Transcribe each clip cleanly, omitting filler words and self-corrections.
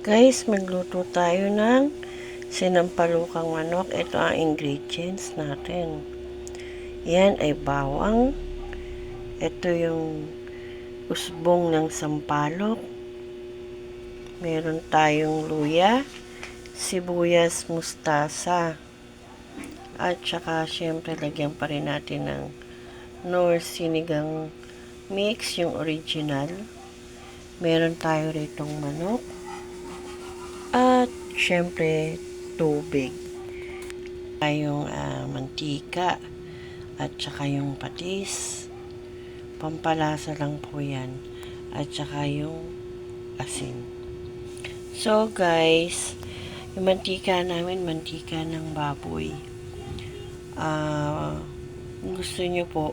Guys, magluto tayo ng sinampalukang manok. Ito ang ingredients natin. Yan ay bawang. Ito yung usbong ng sampalok. Meron tayong luya, sibuyas, mustasa. At saka syempre lagyan pa rin natin ng Knorr sinigang mix, yung original. Meron tayo ritong manok. At syempre tubig. Yung mantika at saka yung patis. Pampalasa lang po yan. At saka yung asin. So guys, yung mantika namin, mantika ng baboy. Gusto nyo po,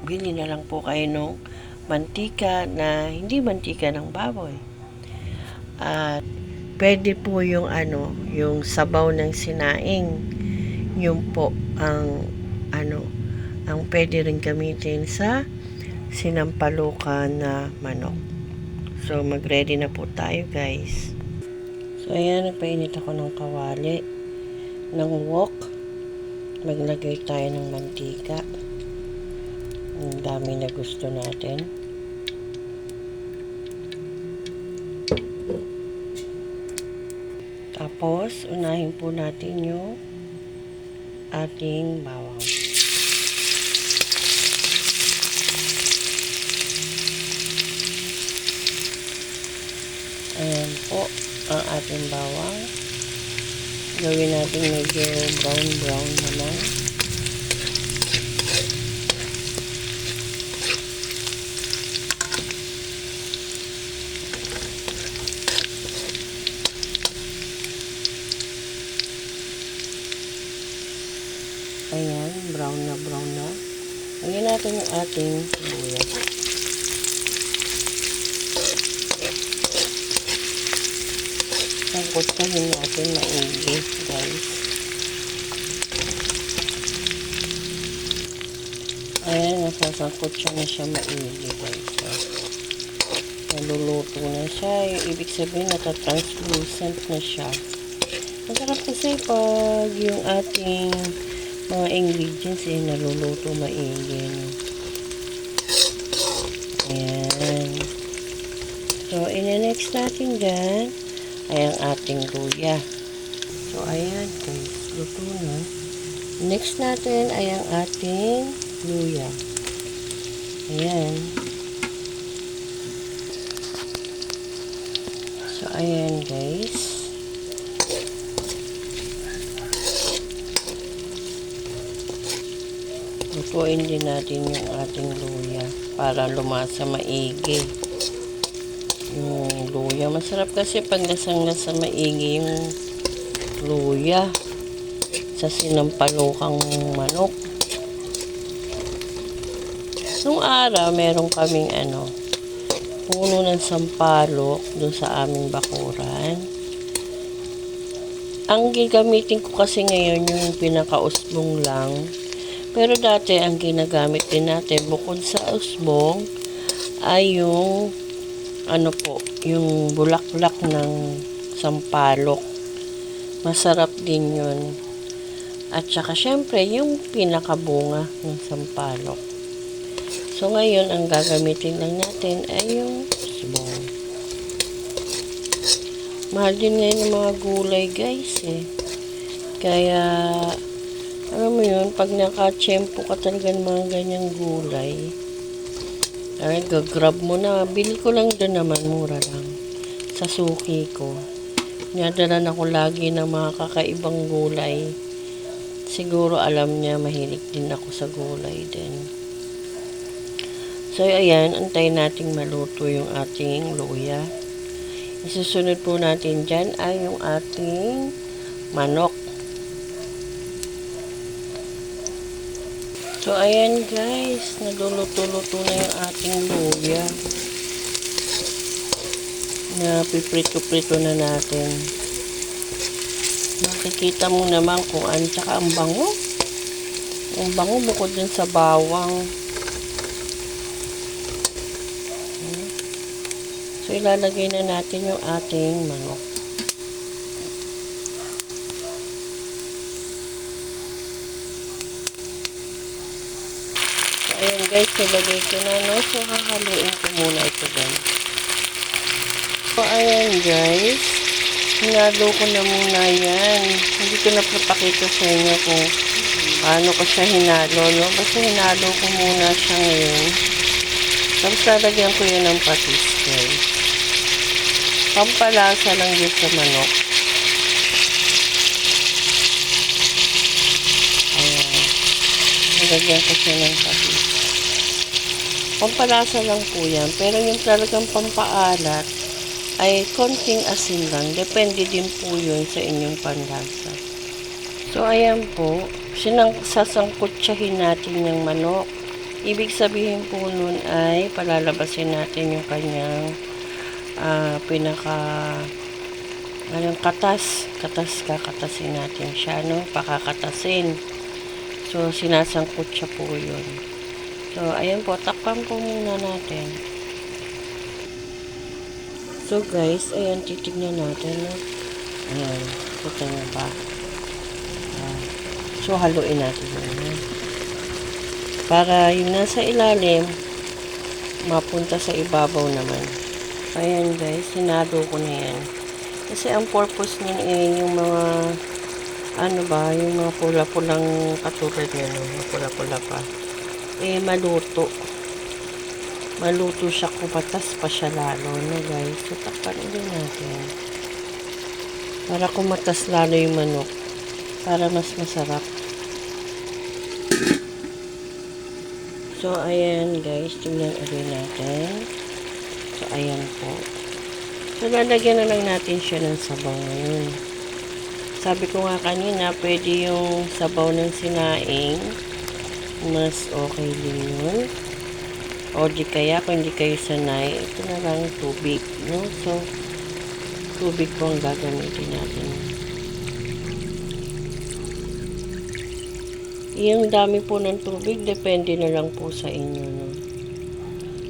bili na lang po kayo ng mantika na hindi mantika ng baboy. At pwede po yung yung sabaw ng sinaing. Yung po ang ang pwede rin gamitin sa sinampalukan na manok. So mag-ready na po tayo, guys. So ayan, nagpainit ako ng kawali ng wok. Maglagay tayo ng mantika. Ang dami na gusto natin. Tapos, unahin po natin yung ating bawang. Ayan po ang ating bawang. Gawin natin medyo brown naman. Ayan, brown na. Lagyan natin yung ating sibuyas. Sangkutsahin natin maigi, guys. Ayan, nasasangkutsa na siya maigi, guys. So, naluluto na siya. Ibig sabihin, natatranslucent na siya. Masarap kasi pag yung ating mga ingredients naluluto maigi. No? Ayan. So, ina-next natin dyan ay ang ating luya. So, ayan guys. Luto na. Next natin ay ang ating luya. Ayan. So, ayan guys. Lutuin din natin yung ating luya para lumasa maigi. Yung luya, masarap kasi pag lasang-lasa maigi yung luya sa sinampalukang manok. Nung araw, meron kaming puno ng sampalok doon sa aming bakuran. Ang gagamitin ko kasi ngayon yung pinakausbong lang. Pero dati, ang ginagamit din natin, bukod sa usbong, ay yung, yung bulaklak ng sampalok. Masarap din yun. At saka, syempre, yung pinakabunga ng sampalok. So, ngayon, ang gagamitin lang natin ay yung usbong. Mahal din ngayon ng mga gulay, guys, Kaya, alam mo yun, pag naka-tiyempo ka talaga ng mga ganyang gulay, ay, gagrab mo na. Bili ko lang doon naman, mura lang. Sa suki ko. Nadalan ako lagi ng mga kakaibang gulay. Siguro alam niya, mahilig din ako sa gulay din. So, ayan, antayin nating maluto yung ating luya. Isusunod po natin dyan ay yung ating manok. So, ayan guys, nagluluto-luto na yung ating luya. Na piprito-prito na natin. Makikita mo naman kung tsaka ang bango. Ang bango bukod din sa bawang. So, ilalagay na natin yung ating manok. Ayan guys, nilagay ko na, no? So, hahaluin ko muna ito guys. So, ayan guys. Hinalo ko na muna yan. Hindi ko na papakita sa inyo kung paano ko siya hinalo, no? Basta hinalo ko muna siya ngayon. Tapos lalagyan ko yun ng patis guys. Pampalasa lang yun sa manok. Ayan. Nilagyan ko siya ng patis. Pampalasa lang po yan. Pero yung talagang pampaalat ay konting asin lang. Depende din po yun sa inyong panlasa. So, ayan po. Sasangkutsahin natin yung manok. Ibig sabihin po nun ay palalabasin natin yung kanyang katas. Kakatasin natin siya, no? Pakakatasin. So, sinasangkut siya po yun. So, ayan po. Takpan po muna natin. So, guys, ayan, titignan natin, no? Ayan, kita nyo ba? So, haluin natin yun, para yung nasa ilalim, mapunta sa ibabaw naman. Ayan, guys, sinado ko na yan. Kasi ang purpose niyan yung mga, yung mga pula-pulang katulad niya, no? Pula-pula pa. Maluto. Maluto siya, kumatas pa siya lalo, no guys. So, takpan ulit natin. Para kumatas lalo yung manok. Para mas masarap. So, ayan guys. Tingnan ulit natin. So, ayan po. So, lalagyan na lang natin siya ng sabaw ngayon. Sabi ko nga kanina, pwede yung sabaw ng sinaing. Mas okay din yun. O di kaya, kung hindi kayo sanay, ito na lang tubig, no? So, tubig po ang gagamitin natin. Yung dami po ng tubig, depende na lang po sa inyo, no?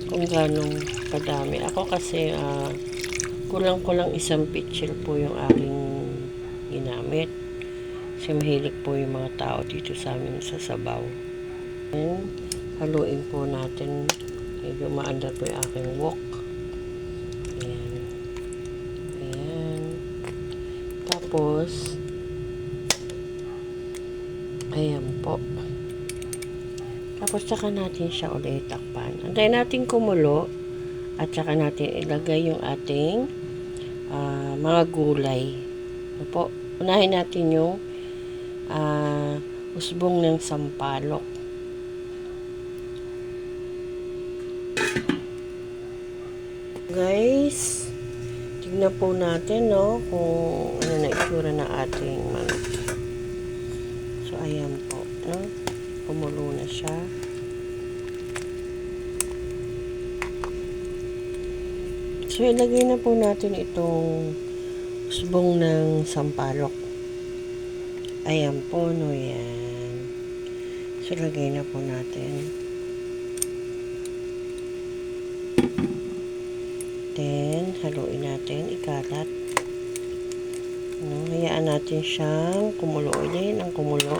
Kung ganong kadami. Ako kasi, kulang-kulang isang pitcher po yung aking ginamit. Kasi mahilig po yung mga tao dito sa amin sa sabaw. And, haluin po natin. Medyo maandar po yung aking wok. Ayan. Ayan. Tapos, ayan po. Tapos, saka natin siya ulit takpan. Antayin natin kumulo. At saka natin ilagay yung ating mga gulay. Ano po? Unahin natin yung usbong ng sampalok. Guys, tignan po natin, no, kung ano na itsura na ating manok. So, ayan po, no? Kumulo na siya. So, ilagay na po natin itong usbong ng sampalok. Ayan po, no, yan. So, ilagay na po natin. Then, haluin natin, ikalat. No, hayaan natin siyang kumulo ulit ng kumulo.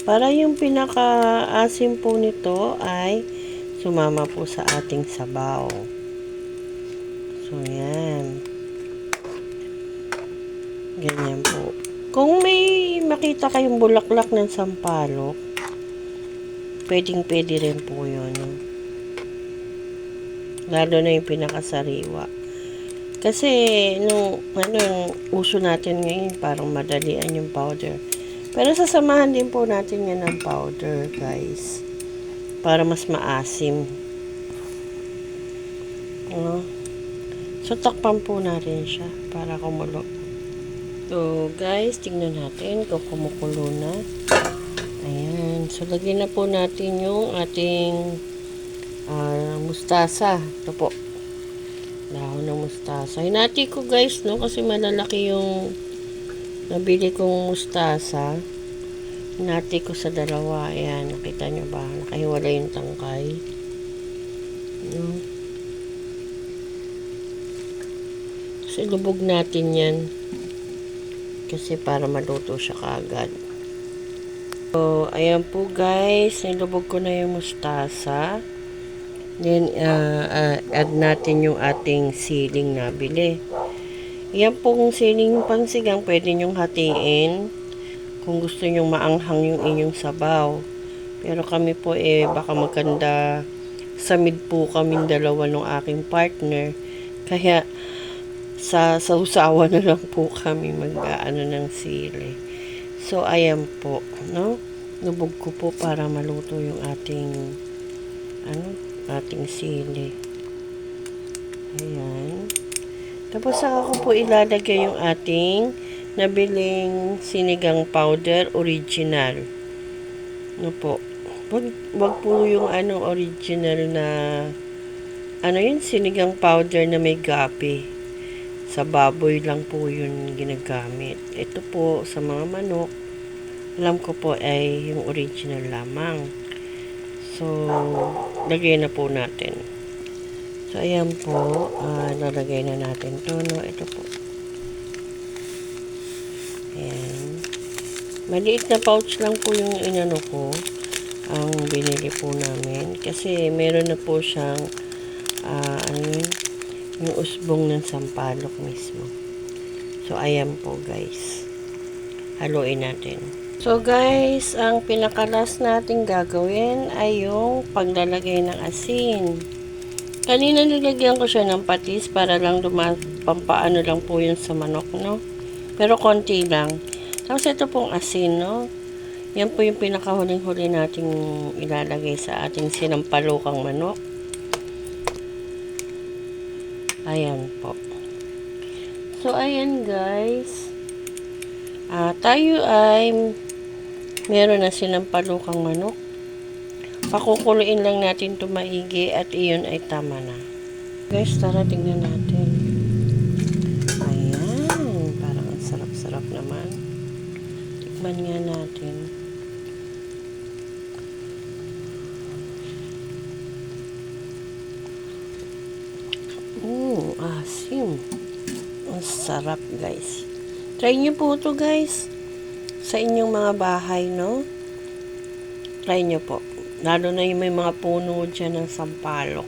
Para yung pinaka-asim po nito ay sumama po sa ating sabaw. So, yan. Ganyan po. Kung may makita kayong bulaklak ng sampalok, pwedeng-pwede rin po yun. Lalo na yung pinakasariwa. Kasi, yung uso natin ngayon, parang madalian yung powder. Pero sasamahan din po natin yan ng powder, guys. Para mas maasim. So, takpan po natin siya para kumulo. So, guys, tingnan natin kung kumukulo na. Ayan. So, lagyan na po natin yung ating mustasa. Ito po. Dahon ng mustasa. Hinati ko, guys, no? Kasi malalaki yung nabili kong mustasa. Hinati ko sa dalawa. Ayan. Nakita nyo ba? Nakahiwala yung tangkay. No? Kasi lubog natin yan. Kasi para maluto siya kaagad. So, ayan po guys, nilubog ko na yung mustasa. Then, add natin yung ating siling na bili. Yan pong siling pansigang, pwede nyong hatiin kung gusto nyong maanghang yung inyong sabaw. Pero kami po baka maganda samid po kaming dalawa ng aking partner. Kaya, sa sausawa na lang po kami mag-aano ng sili. So, ayan po, no? Nubog ko po para maluto yung ating sili. Ayan. Tapos, saka ko po ilalagay yung ating nabiling sinigang powder original. No po. Wag po yung original na yun, sinigang powder na may gabi. Sa baboy lang po yun ginagamit. Ito po sa mga manok, alam ko po ay yung original lamang. So, lagay na po natin. So, ayan po, nalagay na natin to, no? Ito po. Ayan. Maliit na pouch lang po yung inano ko, ang binili po namin. Kasi, meron na po siyang, yung usbong ng sampalok mismo. So, ayan po guys. Haluin natin. So guys, ang pinakalas natin gagawin ay yung paglalagay ng asin. Kanina nilagyan ko siya ng patis para lang pampaano lang po yun sa manok, no? Pero konti lang. Tapos ito pong asin, no? Yan po yung pinakahuling-huli nating ilalagay sa ating sinampalukang manok. Ayan po. So, ayan guys. Tayo ay meron na sinampalukang manok. Pakukuluin lang natin ito maigi at iyon ay tama na. Guys, tara tingnan natin. Ayan. Parang ang sarap-sarap naman. Tikman nga natin. Asim. Ang sarap guys. Try nyo po ito guys. Sa inyong mga bahay, no? Try nyo po. Lalo na yung may mga puno dyan ng sampalok.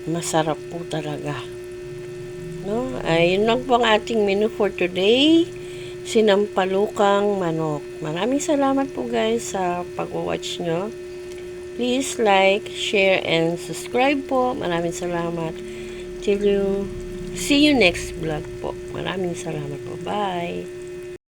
Masarap po talaga. No? Ayun lang po ang ating menu for today. Sinampalukang manok. Maraming salamat po guys sa pag-watch nyo. Please like, share, and subscribe po. Maraming salamat. See you next vlog po. Maraming salamat po. Bye!